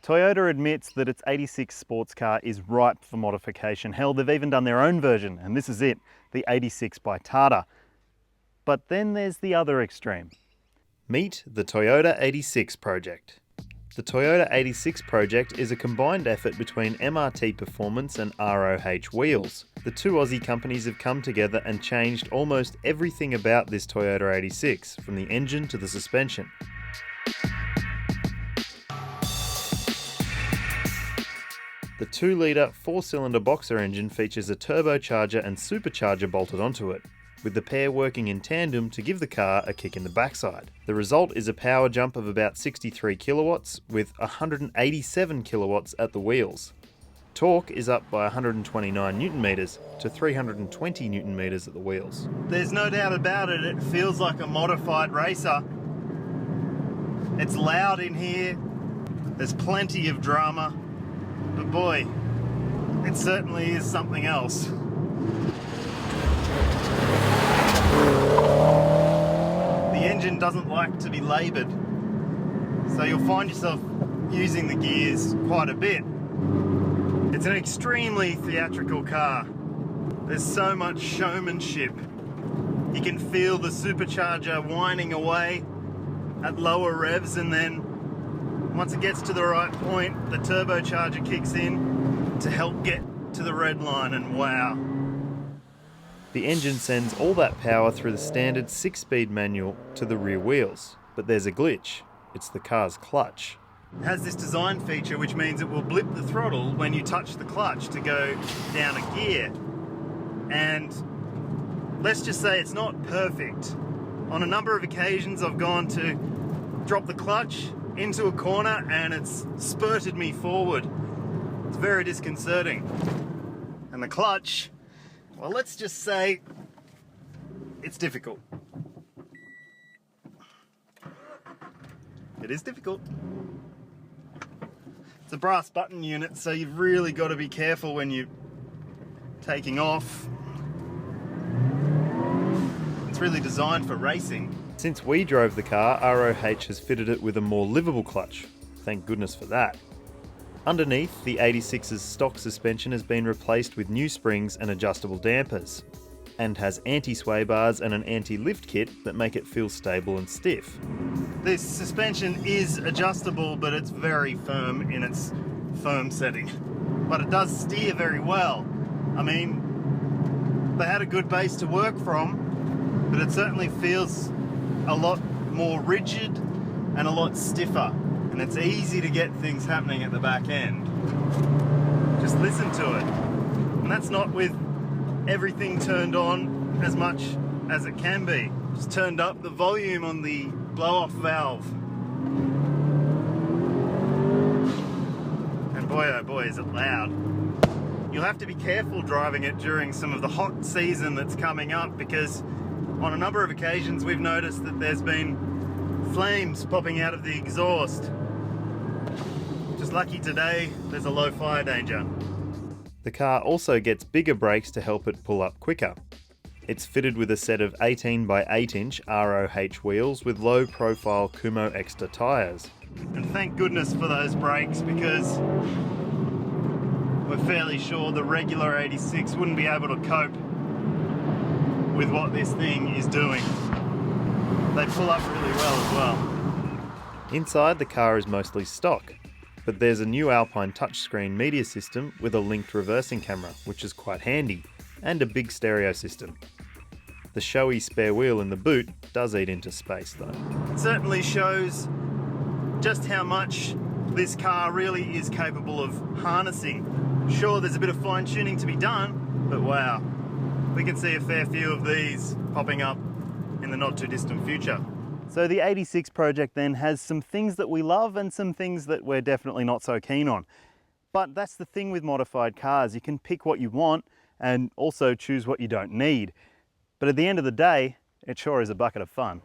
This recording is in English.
Toyota admits that its 86 sports car is ripe for modification. Hell, they've even done their own version, and this is it, the 86 by Tata. But then there's the other extreme. Meet the Toyota 86 project. The Toyota 86 project is a combined effort between MRT Performance and ROH Wheels. The two Aussie companies have come together and changed almost everything about this Toyota 86, from the engine to the suspension. The 2-litre 4-cylinder boxer engine features a turbocharger and supercharger bolted onto it, with the pair working in tandem to give the car a kick in the backside. The result is a power jump of about 63 kilowatts with 187 kilowatts at the wheels. Torque is up by 129 newton meters to 320 newton meters at the wheels. There's no doubt about it, it feels like a modified racer. It's loud in here, there's plenty of drama. But boy, it certainly is something else. The engine doesn't like to be laboured, so you'll find yourself using the gears quite a bit. It's an extremely theatrical car. There's so much showmanship. You can feel the supercharger whining away at lower revs, and then once it gets to the right point, the turbocharger kicks in to help get to the red line, and wow. The engine sends all that power through the standard 6-speed manual to the rear wheels. But there's a glitch. It's the car's clutch. It has this design feature which means it will blip the throttle when you touch the clutch to go down a gear. And let's just say it's not perfect. On a number of occasions I've gone to drop the clutch into a corner and it's spurted me forward. It's very disconcerting. And the clutch, well, let's just say it's difficult. It is difficult. It's a brass button unit, so you've really got to be careful when you're taking off. It's really designed for racing. Since we drove the car, ROH has fitted it with a more livable clutch. Thank goodness for that. Underneath, the 86's stock suspension has been replaced with new springs and adjustable dampers, and has anti-sway bars and an anti-lift kit that make it feel stable and stiff. This suspension is adjustable, but it's very firm in its firm setting. But it does steer very well. I mean, they had a good base to work from, but it certainly feels a lot more rigid and a lot stiffer, and it's easy to get things happening at the back end. Just listen to it. And that's not with everything turned on as much as it can be. Just turned up the volume on the blow-off valve. And boy oh boy is it loud. You'll have to be careful driving it during some of the hot season that's coming up, because on a number of occasions we've noticed that there's been flames popping out of the exhaust. Just lucky today there's a low fire danger. The car also gets bigger brakes to help it pull up quicker. It's fitted with a set of 18 by 8 inch ROH wheels with low profile Kumo Extra tyres. And thank goodness for those brakes, because we're fairly sure the regular 86 wouldn't be able to cope with what this thing is doing. They pull up really well as well. Inside, the car is mostly stock, but there's a new Alpine touchscreen media system with a linked reversing camera, which is quite handy, and a big stereo system. The showy spare wheel in the boot does eat into space though. It certainly shows just how much this car really is capable of harnessing. Sure, there's a bit of fine tuning to be done, but wow. We can see a fair few of these popping up in the not too distant future. So the 86 project then has some things that we love and some things that we're definitely not so keen on. But that's the thing with modified cars. You can pick what you want and also choose what you don't need. But at the end of the day, it sure is a bucket of fun.